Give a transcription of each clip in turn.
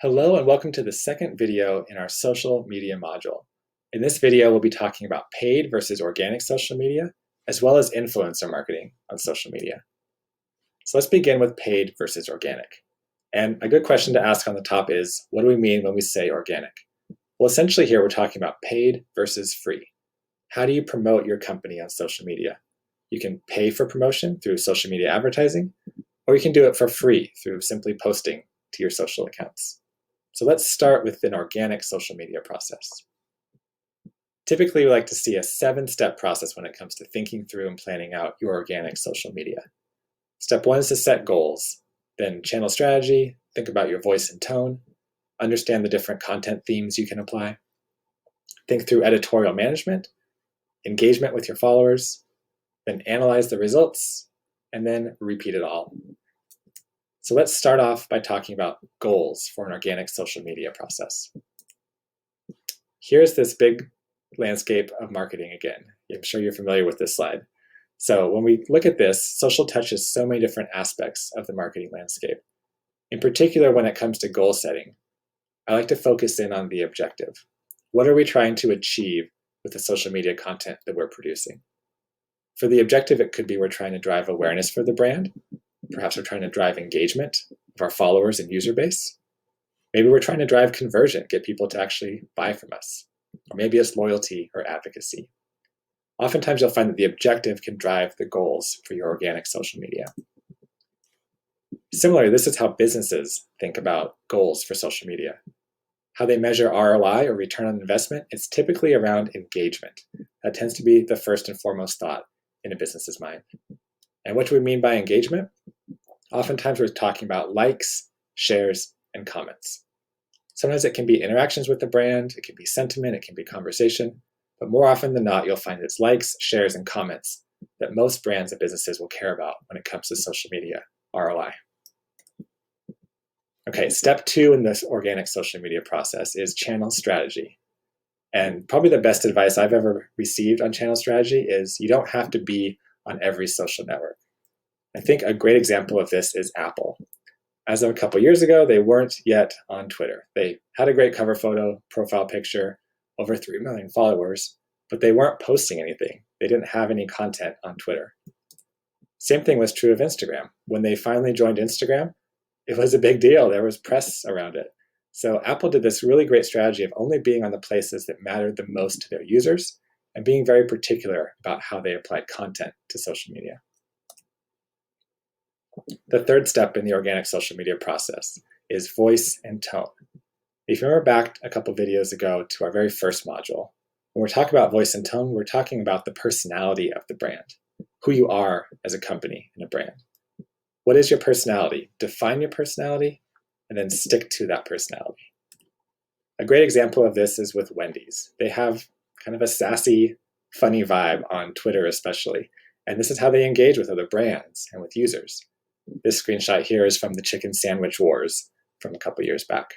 Hello and welcome to the second video in our social media module. In this video, we'll be talking about paid versus organic social media, as well as influencer marketing on social media. So let's begin with paid versus organic. And a good question to ask on the top is, what do we mean when we say organic? Well, essentially here we're talking about paid versus free. How do you promote your company on social media? You can pay for promotion through social media advertising, or you can do it for free through simply posting to your social accounts. So let's start with an organic social media process. Typically, we like to see a 7-step process when it comes to thinking through and planning out your organic social media. Step 1 is to set goals, then channel strategy, think about your voice and tone, understand the different content themes you can apply, think through editorial management, engagement with your followers, then analyze the results, and then repeat it all. So let's start off by talking about goals for an organic social media process. Here's this big landscape of marketing again. I'm sure you're familiar with this slide. So when we look at this, social touches so many different aspects of the marketing landscape. In particular, when it comes to goal setting, I like to focus in on the objective. What are we trying to achieve with the social media content that we're producing? For the objective, it could be we're trying to drive awareness for the brand. Perhaps we're trying to drive engagement of our followers and user base. Maybe we're trying to drive conversion, get people to actually buy from us. Or maybe it's loyalty or advocacy. Oftentimes you'll find that the objective can drive the goals for your organic social media. Similarly, this is how businesses think about goals for social media. How they measure ROI or return on investment is typically around engagement. That tends to be the first and foremost thought in a business's mind. And what do we mean by engagement? Oftentimes we're talking about likes, shares, and comments. Sometimes it can be interactions with the brand, it can be sentiment, it can be conversation, but more often than not, you'll find it's likes, shares, and comments that most brands and businesses will care about when it comes to social media ROI. Okay, step 2 in this organic social media process is channel strategy. And probably the best advice I've ever received on channel strategy is you don't have to be on every social network. I think a great example of this is Apple. As of a couple years ago, they weren't yet on Twitter. They had a great cover photo, profile picture, over 3 million followers, but they weren't posting anything. They didn't have any content on Twitter. Same thing was true of Instagram. When they finally joined Instagram, it was a big deal. There was press around it. So Apple did this really great strategy of only being on the places that mattered the most to their users and being very particular about how they applied content to social media. The third step in the organic social media process is voice and tone. If you remember back a couple videos ago to our very first module, when we're talking about voice and tone, we're talking about the personality of the brand, who you are as a company and a brand. What is your personality? Define your personality and then stick to that personality. A great example of this is with Wendy's. They have kind of a sassy, funny vibe on Twitter especially, and this is how they engage with other brands and with users. This screenshot here is from the Chicken Sandwich Wars from a couple years back.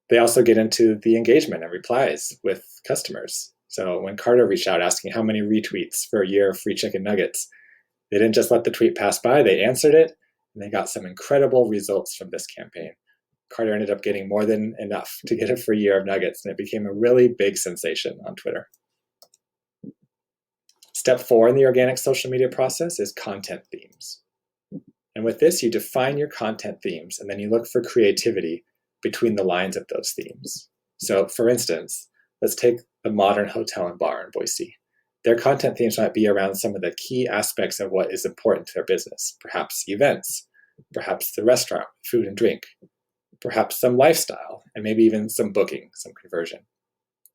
They also get into the engagement and replies with customers. So when Carter reached out asking how many retweets for a year of free chicken nuggets, they didn't just let the tweet pass by, they answered it, and they got some incredible results from this campaign. Carter ended up getting more than enough to get a free year of nuggets, and it became a really big sensation on Twitter. Step 4 in the organic social media process is content themes. And with this, you define your content themes, and then you look for creativity between the lines of those themes. So for instance, let's take the Modern Hotel and Bar in Boise. Their content themes might be around some of the key aspects of what is important to their business, perhaps events, perhaps the restaurant, food and drink, perhaps some lifestyle, and maybe even some booking, some conversion.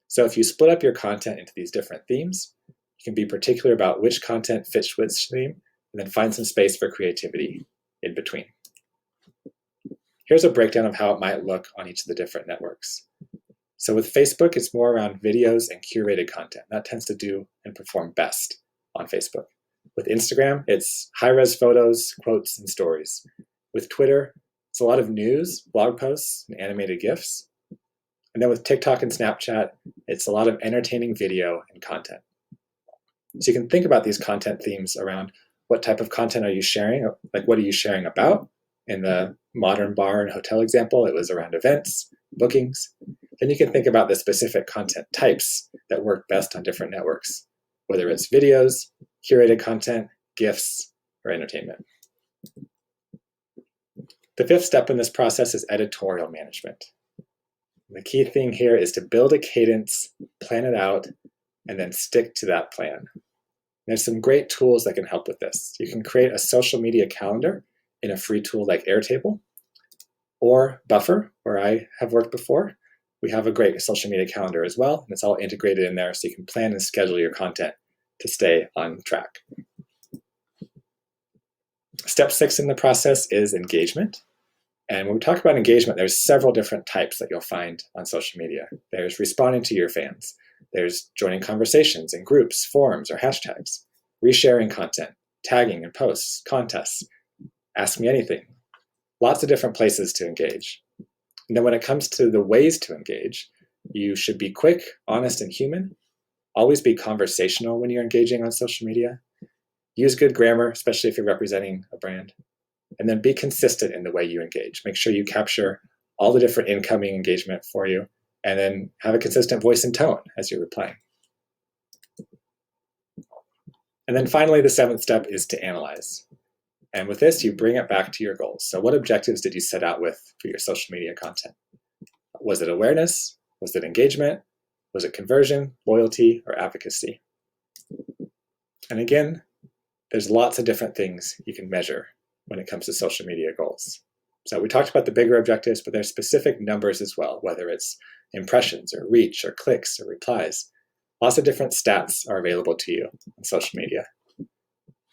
So if you split up your content into these different themes, you can be particular about which content fits which theme, and then find some space for creativity in between. Here's a breakdown of how it might look on each of the different networks. So with Facebook, it's more around videos and curated content. That tends to do and perform best on Facebook. With Instagram, it's high-res photos, quotes, and stories. With Twitter, it's a lot of news, blog posts, and animated GIFs. And then with TikTok and Snapchat, it's a lot of entertaining video and content. So you can think about these content themes around what type of content are you sharing, like what are you sharing about, In the modern bar and hotel example, it was around events, bookings. Then you can think about the specific content types that work best on different networks, whether it's videos, curated content, GIFs, or entertainment. The fifth step in this process is editorial management. The key thing here is to build a cadence, plan it out, and then stick to that plan. There's some great tools that can help with this. You can create a social media calendar in a free tool like Airtable, or Buffer, where I have worked before. We have a great social media calendar as well, and it's all integrated in there so you can plan and schedule your content to stay on track. Step 6 in the process is engagement. And when we talk about engagement, there's several different types that you'll find on social media. There's responding to your fans. There's joining conversations in groups, forums, or hashtags, resharing content, tagging in posts, contests, ask me anything. Lots of different places to engage. And then when it comes to the ways to engage, you should be quick, honest, and human. Always be conversational when you're engaging on social media. Use good grammar, especially if you're representing a brand. And then be consistent in the way you engage. Make sure you capture all the different incoming engagement for you, and then have a consistent voice and tone as you're replying. And then finally, the 7th step is to analyze. And with this, you bring it back to your goals. So what objectives did you set out with for your social media content? Was it awareness? Was it engagement? Was it conversion, loyalty, or advocacy? And again, there's lots of different things you can measure when it comes to social media goals. So we talked about the bigger objectives, but there's specific numbers as well, whether it's impressions or reach or clicks or replies. Lots of different stats are available to you on social media.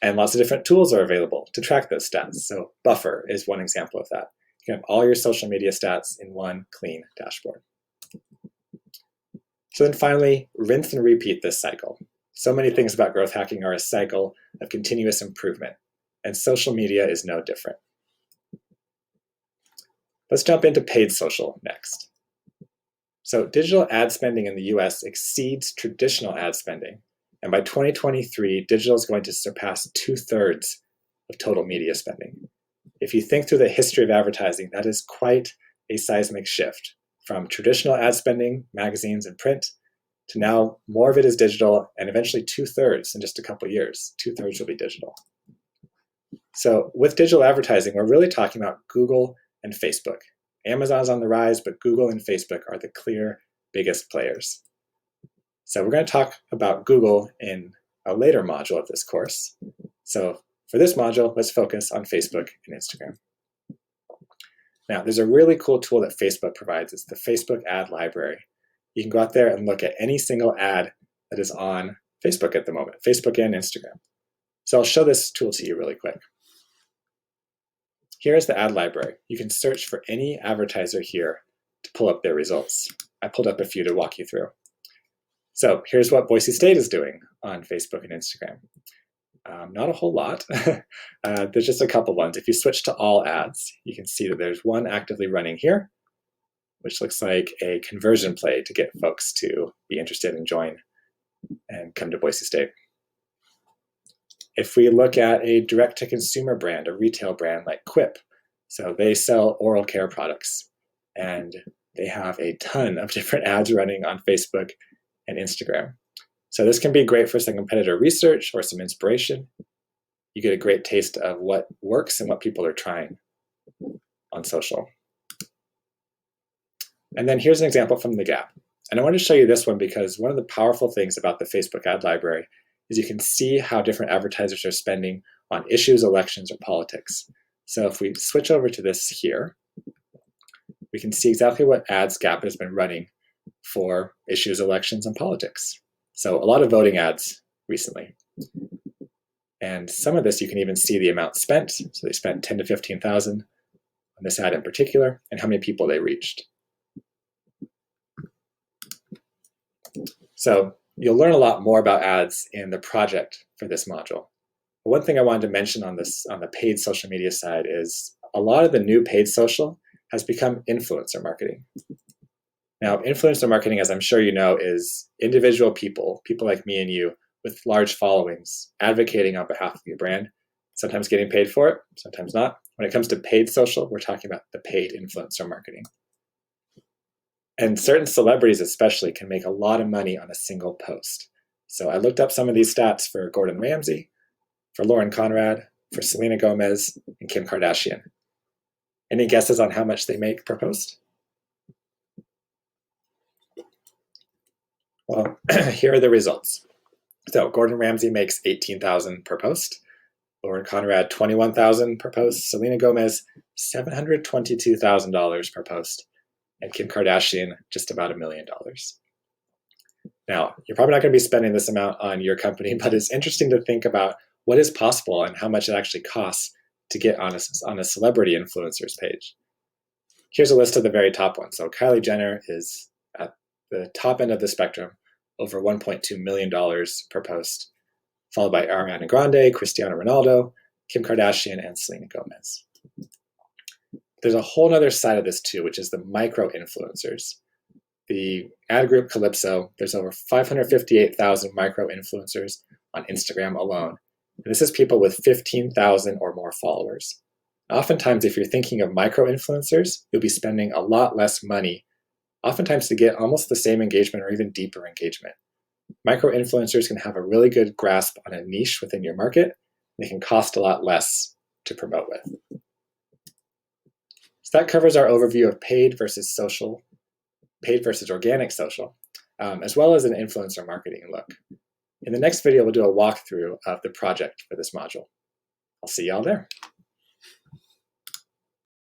And lots of different tools are available to track those stats. So Buffer is one example of that. You can have all your social media stats in one clean dashboard. So then finally, rinse and repeat this cycle. So many things about growth hacking are a cycle of continuous improvement, and social media is no different. Let's jump into paid social next. So digital ad spending in the US exceeds traditional ad spending. And by 2023, digital is going to surpass 2/3 of total media spending. If you think through the history of advertising, that is quite a seismic shift from traditional ad spending, magazines and print, to now more of it is digital, and eventually 2/3 in just a couple of years. 2/3 will be digital. So with digital advertising, we're really talking about Google and Facebook. Amazon's on the rise, but Google and Facebook are the clear biggest players. So we're going to talk about Google in a later module of this course. So for this module, let's focus on Facebook and Instagram. Now, there's a really cool tool that Facebook provides. It's the Facebook ad library. You can go out there and look at any single ad that is on Facebook at the moment, Facebook and Instagram. So I'll show this tool to you really quick. Here's the ad library. You can search for any advertiser here to pull up their results. I pulled up a few to walk you through. So here's what Boise State is doing on Facebook and Instagram. Not a whole lot. There's just a couple ones. If you switch to all ads, you can see that there's one actively running here, which looks like a conversion play to get folks to be interested and join and come to Boise State. If we look at a direct-to-consumer brand, a retail brand like Quip, so they sell oral care products, and they have a ton of different ads running on Facebook and Instagram. So this can be great for some competitor research or some inspiration. You get a great taste of what works and what people are trying on social. And then here's an example from The Gap. And I want to show you this one because one of the powerful things about the Facebook ad library is you can see how different advertisers are spending on issues, elections, or politics. So if we switch over to this here, we can see exactly what ads Gap has been running for issues, elections, and politics. So a lot of voting ads recently. And some of this you can even see the amount spent. So they spent 10 to 15,000 on this ad in particular, and how many people they reached. So you'll learn a lot more about ads in the project for this module. But one thing I wanted to mention on the paid social media side is a lot of the new paid social has become influencer marketing. Now, influencer marketing, as I'm sure you know, is individual people like me and you, with large followings, advocating on behalf of your brand sometimes getting paid for it, sometimes not. When it comes to paid social, we're talking about the paid influencer marketing. And certain celebrities especially can make a lot of money on a single post. So I looked up some of these stats for Gordon Ramsay, for Lauren Conrad, for Selena Gomez, and Kim Kardashian. Any guesses on how much they make per post? Well, here are the results. So Gordon Ramsay makes $18,000 per post, Lauren Conrad $21,000 per post, Selena Gomez $722,000 per post, and Kim Kardashian just about $1 million. Now, you're probably not going to be spending this amount on your company, but it's interesting to think about what is possible and how much it actually costs to get on a celebrity influencer's page. Here's a list of the very top ones. So Kylie Jenner is at the top end of the spectrum, over $1.2 million per post, followed by Ariana Grande, Cristiano Ronaldo, Kim Kardashian, and Selena Gomez. There's a whole other side of this too, which is the micro-influencers. The ad group Calypso, there's over 558,000 micro-influencers on Instagram alone. And this is people with 15,000 or more followers. Oftentimes, if you're thinking of micro-influencers, you'll be spending a lot less money, oftentimes to get almost the same engagement or even deeper engagement. Micro-influencers can have a really good grasp on a niche within your market. They can cost a lot less to promote with. So that covers our overview of paid versus organic social, as well as an influencer marketing look. In the next video, we'll do a walkthrough of the project for this module. I'll see y'all there.